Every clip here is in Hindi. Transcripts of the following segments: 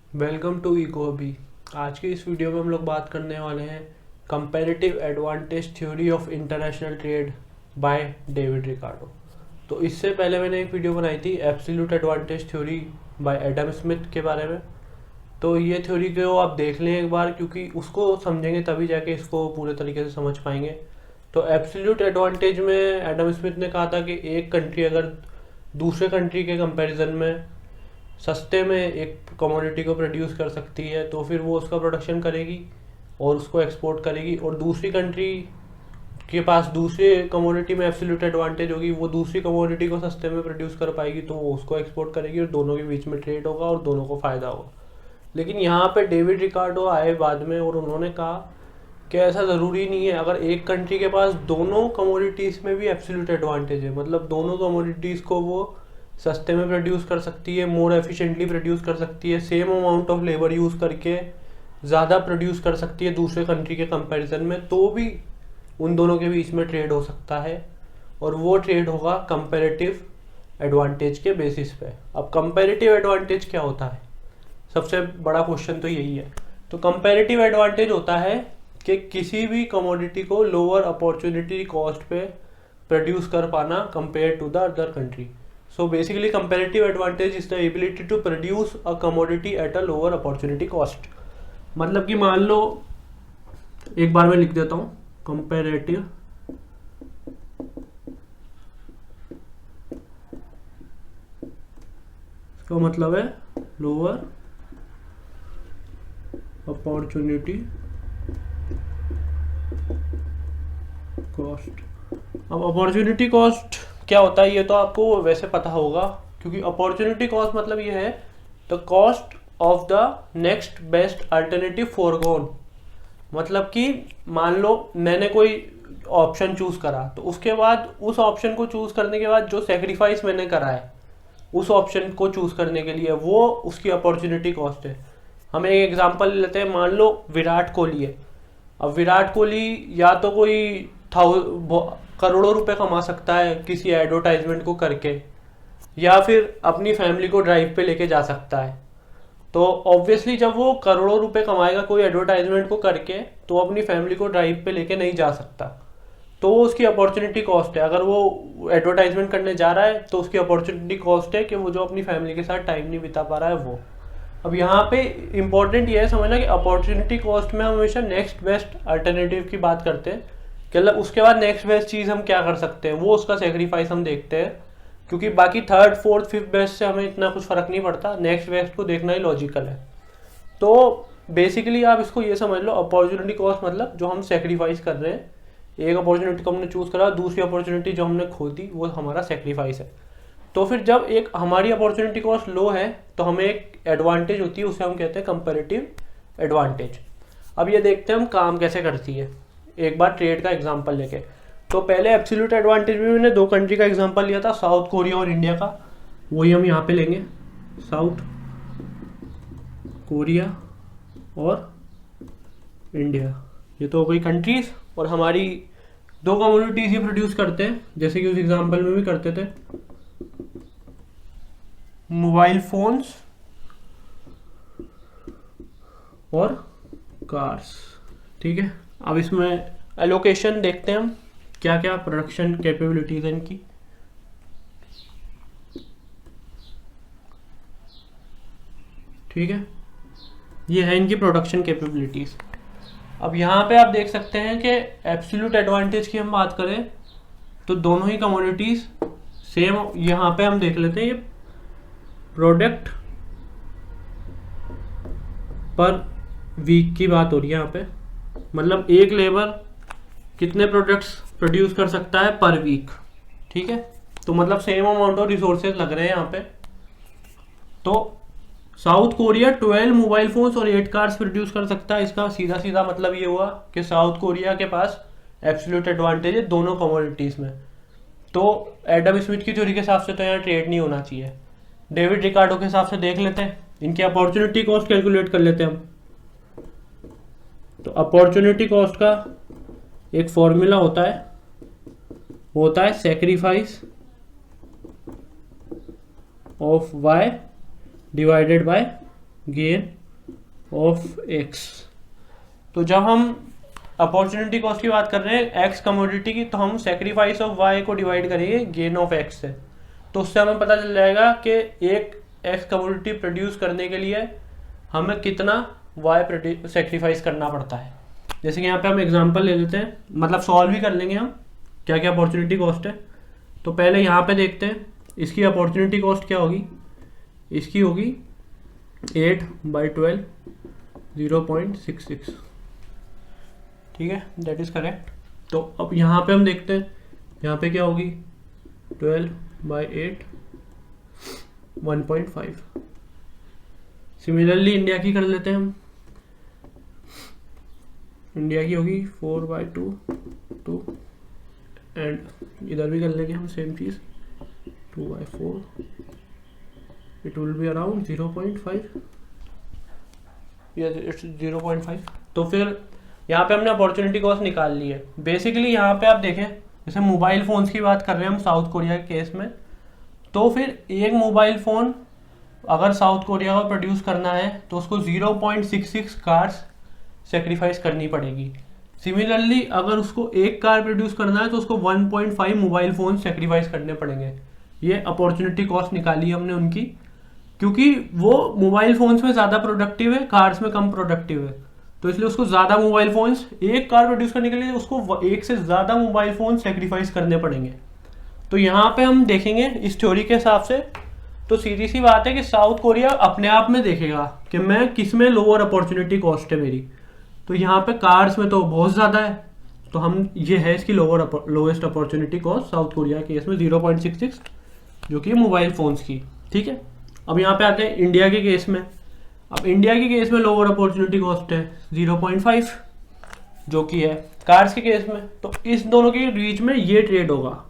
Welcome to इकोबी। आज की इस वीडियो में हम लोग बात करने वाले हैं comparative advantage theory of international trade by David Ricardo. तो इससे पहले मैंने एक वीडियो बनाई थी absolute advantage theory by Adam Smith के बारे में। तो ये थ्योरी को आप देख लें एक बार, क्योंकि उसको समझेंगे तभी जाके इसको पूरे तरीके से समझ पाएंगे। तो एब्सोल्यूट एडवांटेज में एडम स्मिथ ने कहा था कि एक कंट्री अगर दूसरे कंट्री के कंपैरिजन में सस्ते में एक कमोडिटी को प्रोड्यूस कर सकती है तो फिर वो उसका प्रोडक्शन करेगी और उसको एक्सपोर्ट करेगी, और दूसरी कंट्री के पास दूसरे कमोडिटी में एब्सोल्यूट एडवांटेज होगी, वो दूसरी कमोडिटी को सस्ते में प्रोड्यूस कर पाएगी तो वो उसको एक्सपोर्ट करेगी और दोनों के बीच में ट्रेड होगा और दोनों को फ़ायदा होगा। लेकिन यहाँ पे डेविड रिकार्डो आए बाद में और उन्होंने कहा कि ऐसा ज़रूरी नहीं है। अगर एक कंट्री के पास दोनों कमोडिटीज़ में भी एब्सोल्यूट एडवांटेज है, मतलब दोनों कमोडिटीज़ को वो सस्ते में प्रोड्यूस कर सकती है, मोर एफिशिएंटली प्रोड्यूस कर सकती है, same amount of labour use करके ज़्यादा प्रोड्यूस कर सकती है दूसरे कंट्री के कंपैरिजन में, तो भी उन दोनों के बीच में ट्रेड हो सकता है और वो ट्रेड होगा कंपैरेटिव एडवांटेज के बेसिस पे। अब कंपैरेटिव एडवांटेज क्या होता है? सबसे बड़ा क्वेश्चन तो यही है। तो कंपैरेटिव एडवांटेज होता है कि किसी भी कमोडिटी को लोअर अपॉर्चुनिटी कॉस्ट पे प्रोड्यूस कर पाना compare to the other country. So basically comparative advantage is the ability to produce a commodity at a lower opportunity cost। मतलब कि मान लो, एक बार मैं लिख देता हूँ, comparative इसका मतलब है lower opportunity cost। अब अपॉर्चुनिटी कॉस्ट क्या होता है ये तो आपको वैसे पता होगा, क्योंकि अपॉर्चुनिटी कॉस्ट मतलब ये है the cost of the next best alternative foregone. मतलब कि मान लो मैंने कोई ऑप्शन चूज करा, तो उसके बाद उस ऑप्शन को चूज करने के बाद जो सेक्रीफाइस मैंने करा है उस ऑप्शन को चूज करने के लिए, वो उसकी अपॉर्चुनिटी कॉस्ट है। हम एक एग्जांपल लेते हैं, मान लो विराट कोहली है। अब विराट कोहली या तो कोई करोड़ों रुपए कमा सकता है किसी एडवर्टाइजमेंट को करके, या फिर अपनी फैमिली को ड्राइव पे लेके जा सकता है। तो ऑब्वियसली जब वो करोड़ों रुपए कमाएगा कोई एडवर्टाइजमेंट को करके, तो अपनी फैमिली को ड्राइव पे लेके नहीं जा सकता, तो वो उसकी अपॉर्चुनिटी कॉस्ट है। अगर वो एडवर्टाइजमेंट करने जा रहा है तो उसकी अपॉर्चुनिटी कॉस्ट है कि वो जो अपनी फैमिली के साथ टाइम नहीं बिता पा रहा है वो। अब यहाँ पे इंपॉर्टेंट ये है समझना कि अपॉर्चुनिटी कॉस्ट में हम हमेशा नेक्स्ट बेस्ट अल्टरनेटिव की बात करते हैं, कि मतलब उसके बाद नेक्स्ट बेस्ट चीज़ हम क्या कर सकते हैं, वो उसका सेक्रीफाइस हम देखते हैं। क्योंकि बाकी थर्ड फोर्थ फिफ्थ बेस्ट से हमें इतना कुछ फर्क नहीं पड़ता, नेक्स्ट बेस्ट को देखना ही लॉजिकल है। तो बेसिकली आप इसको ये समझ लो, अपॉर्चुनिटी कॉस्ट मतलब जो हम सेक्रीफाइस कर रहे हैं। एक अपॉर्चुनिटी को हमने चूज करा, दूसरी अपॉर्चुनिटी जो हमने खो दी वो हमारा सेक्रीफाइस है। तो फिर जब एक हमारी अपॉर्चुनिटी कॉस्ट लो है तो हमें एक एडवांटेज होती है, उसे हम कहते हैं कंपैरेटिव एडवांटेज। अब ये देखते हैं हम काम कैसे करती है, एक बार ट्रेड का एग्जांपल लेके। तो पहले एब्सोल्यूट एडवांटेज में मैंने दो कंट्री का एग्जांपल लिया था, साउथ कोरिया और इंडिया का। वही हम यहाँ पे लेंगे, साउथ कोरिया और इंडिया। ये तो हो गई कंट्रीज, और हमारी दो कम्युनिटीज ही प्रोड्यूस करते हैं, जैसे कि उस एग्जांपल में भी करते थे, मोबाइल फोन्स और कार्स। ठीक है, अब इसमें एलोकेशन देखते हैं हम क्या क्या प्रोडक्शन कैपेबिलिटीज है इनकी। ठीक है, ये है इनकी प्रोडक्शन कैपेबिलिटीज। अब यहाँ पे आप देख सकते हैं कि एब्सोल्यूट एडवांटेज की हम बात करें तो दोनों ही कमोडिटीज सेम। यहाँ पे हम देख लेते हैं, ये प्रोडक्ट पर वीक की बात हो रही है यहाँ पे, मतलब एक लेबर कितने प्रोडक्ट्स प्रोड्यूस कर सकता है पर वीक। ठीक है, तो मतलब सेम अमाउंट ऑफ रिसोर्सेज लग रहे हैं यहाँ पे। तो साउथ कोरिया 12 मोबाइल फोन्स और 8 कार्स प्रोड्यूस कर सकता है। इसका सीधा सीधा मतलब ये हुआ कि साउथ कोरिया के पास एब्सोल्यूट एडवांटेज है दोनों कमोडिटीज में। तो एडम स्मिथ की थ्योरी के हिसाब से तो यहाँ ट्रेड नहीं होना चाहिए। डेविड रिकार्डो के हिसाब से देख लेते हैं, इनकी अपॉर्चुनिटी कॉस्ट कैलकुलेट कर लेते हैं हम। तो अपॉर्चुनिटी कॉस्ट का एक फॉर्मूला होता है, वो होता है sacrifice of y divided by gain of x. तो जब हम अपॉर्चुनिटी कॉस्ट की बात कर रहे हैं एक्स कमोडिटी की, तो हम सेक्रीफाइस ऑफ वाई को डिवाइड करेंगे गेन ऑफ एक्स से। तो उससे हमें पता चल जाएगा कि एक एक्स कमोडिटी प्रोड्यूस करने के लिए हमें कितना वाई सेक्रीफाइस करना पड़ता है। जैसे कि यहाँ पे हम एग्जांपल ले लेते हैं, मतलब सॉल्व भी कर लेंगे हम क्या क्या अपॉर्चुनिटी कॉस्ट है। तो पहले यहाँ पे देखते हैं इसकी अपॉर्चुनिटी कॉस्ट क्या होगी। इसकी होगी 8/12 0.66, ठीक है, दैट इज करेक्ट। तो अब यहाँ पे हम देखते हैं यहाँ पे क्या होगी 12/8 1.5। सिमिलरली इंडिया की कर लेते हैं हम। इंडिया की होगी 4/2 2, एंड इधर भी कर लेंगे हम same cheese 2/4, it will be around 0.5, it's 0.5। तो फिर यहाँ पे हमने अपॉर्चुनिटी कॉस्ट निकाल ली है। बेसिकली यहाँ पे आप देखें जैसे मोबाइल फ़ोन्स की बात कर रहे हैं हम साउथ कोरिया के केस में, तो फिर एक मोबाइल फ़ोन अगर साउथ कोरिया को प्रोड्यूस करना है तो उसको 0.66 कार्स सेक्रीफाइस करनी पड़ेगी। सिमिलरली अगर उसको एक कार प्रोड्यूस करना है तो उसको 1.5 मोबाइल फ़ोन सेक्रीफाइस करने पड़ेंगे। ये अपॉर्चुनिटी कॉस्ट निकाली हमने उनकी, क्योंकि वो मोबाइल फ़ोन्स में ज़्यादा प्रोडक्टिव है, कार्स में कम प्रोडक्टिव है, तो इसलिए उसको ज़्यादा मोबाइल फ़ोन्स, एक कार प्रोड्यूस करने के लिए उसको एक से ज़्यादा मोबाइल फ़ोन सेक्रीफाइस करने पड़ेंगे। तो यहाँ पे हम देखेंगे इस थ्योरी के हिसाब से, तो सीधी सी बात है कि साउथ कोरिया अपने आप में देखेगा कि मैं किस में लोअर अपॉर्चुनिटी कॉस्ट है मेरी। तो यहाँ पे कार्स में तो बहुत ज़्यादा है, तो हम ये है इसकी lowest opportunity cost south Korea के केस में 0.66, जो कि मोबाइल फ़ोन्स की, ठीक है। अब यहाँ पे आते हैं इंडिया के केस में। अब इंडिया के केस में लोअर अपॉर्चुनिटी कॉस्ट है 0.5, जो कि है कार्स के केस में। तो इस दोनों के बीच में ये ट्रेड होगा,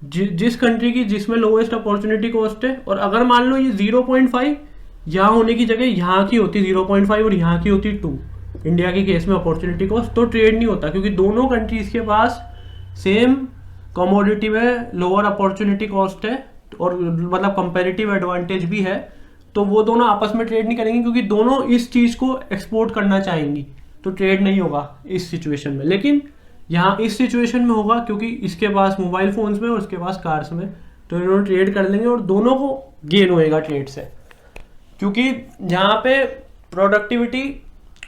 जिस कंट्री की जिसमें लोएस्ट अपॉर्चुनिटी कॉस्ट है, और अगर मान लो ये 0.5 यहाँ होने की जगह यहाँ की होती 0.5 और यहाँ की होती 2 इंडिया के केस में अपॉर्चुनिटी कॉस्ट, तो ट्रेड नहीं होता, क्योंकि दोनों कंट्रीज के पास सेम कमोडिटी में लोअर अपॉर्चुनिटी कॉस्ट है और मतलब कंपेरेटिव एडवांटेज भी है। तो वो दोनों आपस में ट्रेड नहीं करेंगे, क्योंकि दोनों इस चीज़ को एक्सपोर्ट करना चाहेंगी, तो ट्रेड नहीं होगा इस सिचुएशन में। लेकिन यहाँ इस सिचुएशन में होगा, क्योंकि इसके पास मोबाइल फ़ोन्स में और उसके पास कार्स में, तो इन्होंने ट्रेड कर लेंगे और दोनों को गेन होएगा ट्रेड से। क्योंकि यहाँ पे प्रोडक्टिविटी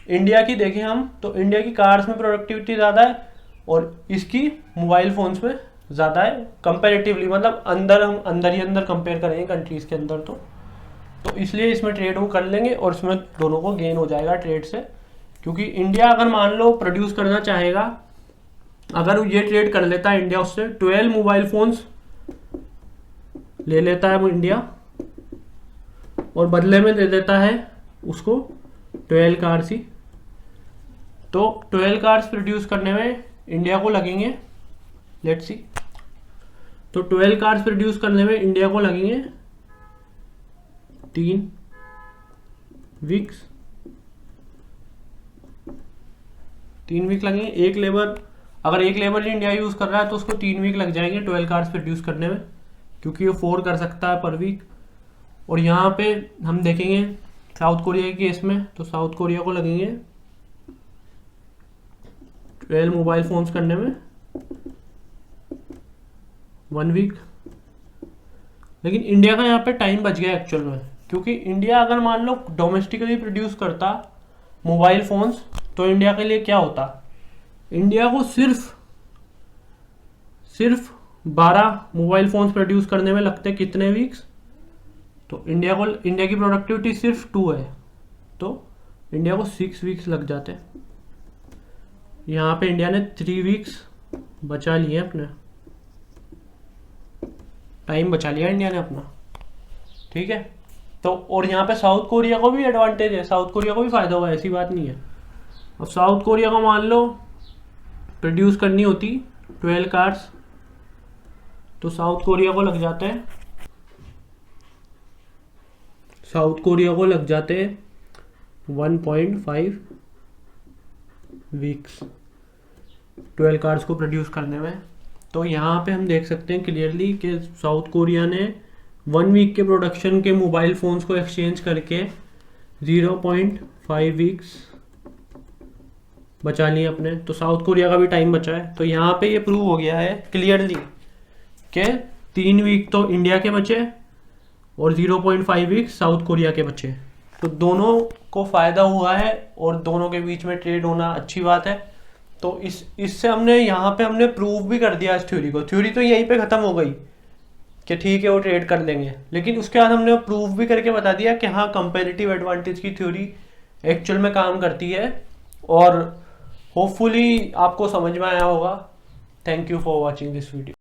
इंडिया की देखें हम, तो इंडिया की कार्स में प्रोडक्टिविटी ज़्यादा है और इसकी मोबाइल फ़ोन्स में ज़्यादा है कंपेरेटिवली, मतलब हम अंदर ही अंदर कंपेयर करेंगे कंट्रीज़ के अंदर, तो इसलिए इसमें ट्रेड वो कर लेंगे और इसमें दोनों को गेन हो जाएगा ट्रेड से। क्योंकि इंडिया अगर मान लो प्रोड्यूस करना चाहेगा, अगर ये ट्रेड कर लेता है इंडिया उससे 12 मोबाइल फ़ोन्स ले लेता है वो इंडिया, और बदले में दे देता है उसको 12 कार्स ही, तो 12 कार्स प्रोड्यूस करने में इंडिया को लगेंगे, लेट्स सी, तो 12 कार्स प्रोड्यूस करने में इंडिया को लगेंगे 3 वीक्स, 3 वीक लगेंगे। एक लेबर, अगर एक लेबर इंडिया यूज़ कर रहा है तो उसको 3 वीक लग जाएंगे 12 कार्स प्रोड्यूस करने में, क्योंकि वो 4 कर सकता है पर वीक। और यहाँ पे हम देखेंगे साउथ कोरिया के केस में, तो साउथ कोरिया को लगेंगे 12 मोबाइल फ़ोन्स करने में 1 वीक। लेकिन इंडिया का यहाँ पे टाइम बच गया एक्चुअल में, क्योंकि इंडिया अगर मान लो डोमेस्टिकली प्रोड्यूस करता मोबाइल फ़ोन्स, तो इंडिया के लिए क्या होता, इंडिया को सिर्फ 12 मोबाइल फ़ोन्स प्रोड्यूस करने में लगते कितने वीक्स, तो इंडिया की प्रोडक्टिविटी सिर्फ 2 है, तो इंडिया को 6 वीक्स लग जाते। यहाँ पे इंडिया ने 3 वीक्स बचा लिए अपने, टाइम बचा लिया इंडिया ने अपना, ठीक है। तो और यहाँ पे साउथ कोरिया को भी एडवांटेज है, साउथ कोरिया को भी फ़ायदा हुआ, ऐसी बात नहीं है। अब साउथ कोरिया को मान लो प्रोड्यूस करनी होती 12 कार्स, तो साउथ कोरिया को लग जाते हैं 1.5 वीक्स 12 कार्स को प्रोड्यूस करने में। तो यहाँ पे हम देख सकते हैं क्लियरली कि साउथ कोरिया ने 1 वीक के प्रोडक्शन के मोबाइल फ़ोन्स को एक्सचेंज करके 0.5 वीक्स बचा लिए अपने, तो साउथ कोरिया का भी टाइम बचा है। तो यहाँ पे ये प्रूव हो गया है क्लियरली कि 3 वीक तो इंडिया के बचे और 0.5 वीक साउथ कोरिया के बचे। तो दोनों को फ़ायदा हुआ है और दोनों के बीच में ट्रेड होना अच्छी बात है। तो इससे हमने यहाँ पे हमने प्रूव भी कर दिया इस थ्योरी को। थ्योरी तो यहीं पे ख़त्म हो गई कि ठीक है वो ट्रेड कर लेंगे, लेकिन उसके बाद हमने प्रूव भी करके बता दिया कि हाँ कंपेरेटिव एडवांटेज की थ्योरी एक्चुअल में काम करती है। और होपफुली आपको समझ में आया होगा। Thank you for watching this video.